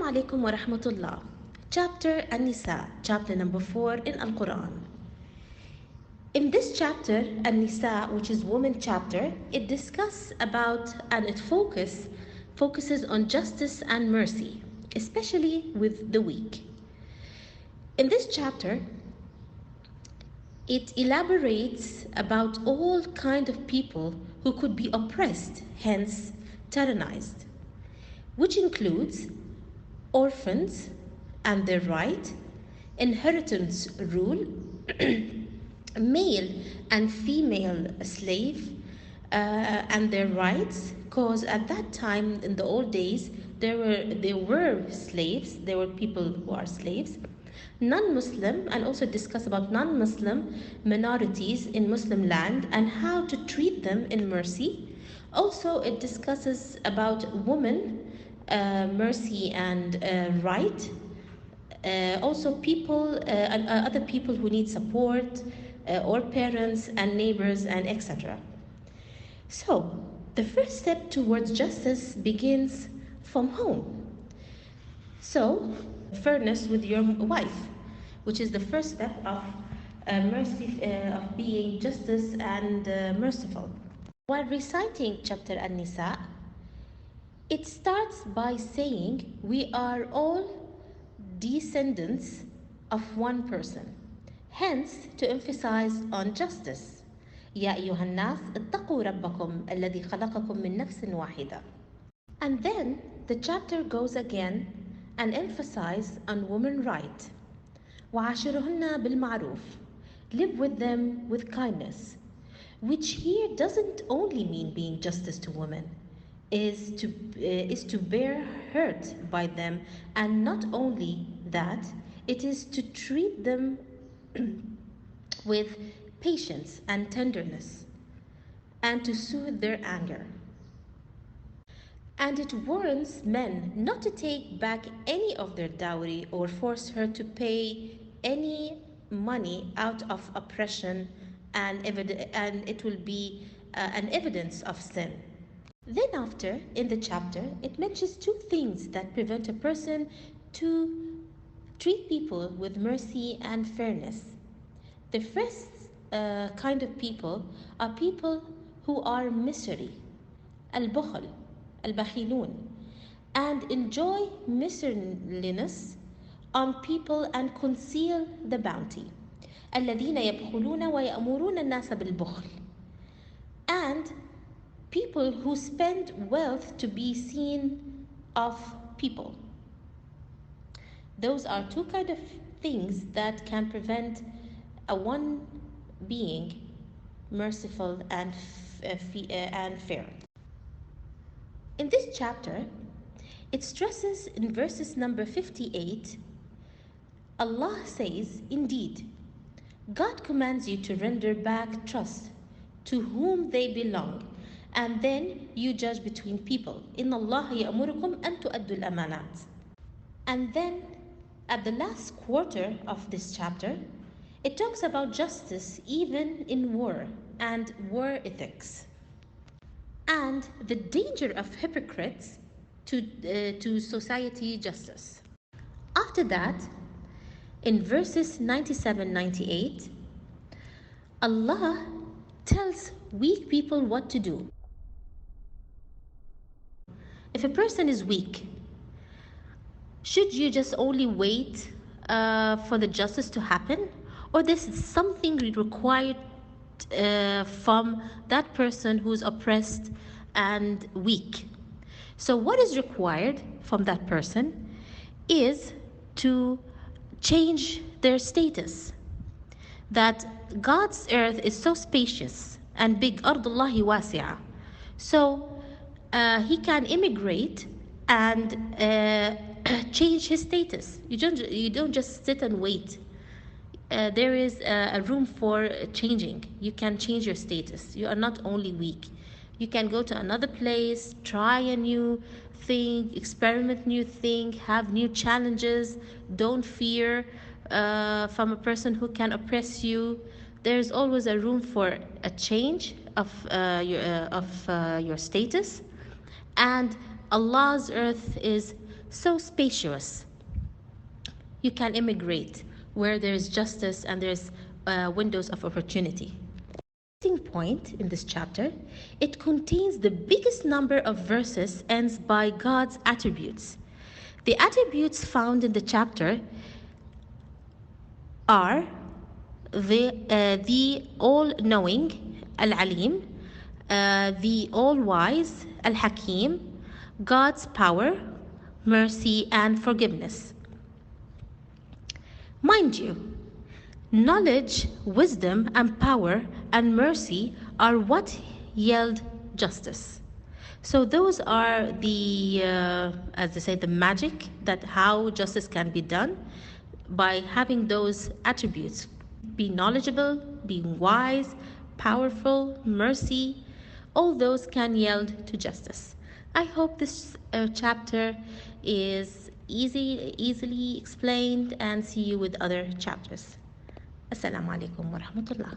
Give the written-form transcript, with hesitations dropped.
alaikum wa rahmatullah. Chapter An-Nisa, chapter number 4 in Al-Quran. In this chapter, An-Nisa, which is woman chapter, it discusses about and it focuses on justice and mercy, especially with the weak. In this chapter, it elaborates about all kind of people who could be oppressed, hence tyrannized, which includes orphans and their right, inheritance rule, male and female slave and their rights, because at that time in the old days there were slaves, there were people who are slaves, non-Muslim, and also discuss about non-Muslim minorities in Muslim land and how to treat them in mercy. Also it discusses about women, mercy and right, also people and other people who need support, or parents and neighbors and etc. So the first step towards justice begins from home. So fairness with your wife, which is the first step of mercy, of being justice and merciful. While reciting chapter An-Nisa, it starts by saying we are all descendants of one person, hence to emphasize on justice. يا أيها الناس اتقوا ربكم الذي خلقكم من نفس واحدة. And then the chapter goes again and emphasize on woman right. وعاشرهن بالمعروف, live with them with kindness, which here doesn't only mean being justice to women, is to bear hurt by them, and not only that, it is to treat them with patience and tenderness and to soothe their anger. And it warns men not to take back any of their dowry or force her to pay any money out of oppression, and it will be an evidence of sin. Then after, in the chapter, it mentions two things that prevent a person to treat people with mercy and fairness. The first kind of people are people who are misery, al-bukhl, al-bakhilun, and enjoy miserliness on people and conceal the bounty. الذين يبخلون ويأمرون الناس بالبخل. And people who spend wealth to be seen of people. Those are two kind of things that can prevent a one being merciful and fair. In this chapter, it stresses in verses number 58, Allah says, indeed, God commands you to render back trust to whom they belong, and then you judge between people. إِنَّ اللَّهَ يَأْمُرُكُمْ أَن تُؤَدُّوا الْأَمَانَاتِ. And then at the last quarter of this chapter, it talks about justice even in war and war ethics, and the danger of hypocrites to society justice. After that, in verses 97-98, Allah tells weak people what to do. If a person is weak, should you just only wait for the justice to happen? Or this is something required from that person who's oppressed and weak? So what is required from that person is to change their status. That God's earth is so spacious and big, ardullahi wasi'a. So he can immigrate and change his status. You don't just sit and wait. There is a room for changing. You can change your status. You are not only weak. You can go to another place, try a new thing, experiment new thing, have new challenges. Don't fear from a person who can oppress you. There's always a room for a change of your status. And Allah's earth is so spacious. You can immigrate where there's justice and there's windows of opportunity. Point in this chapter, it contains the biggest number of verses ends by God's attributes. The attributes found in the chapter are the all-knowing, Al-Alim, the all-wise, Al-Hakim, God's power, mercy, and forgiveness. Mind you, knowledge, wisdom, and power and mercy are what yield justice. So those are the, as they say, the magic that how justice can be done by having those attributes. Be knowledgeable, being wise, powerful, mercy, all those can yield to justice. I hope this chapter is easily explained, and see you with other chapters. Assalamu alaikum wa rahmatullah.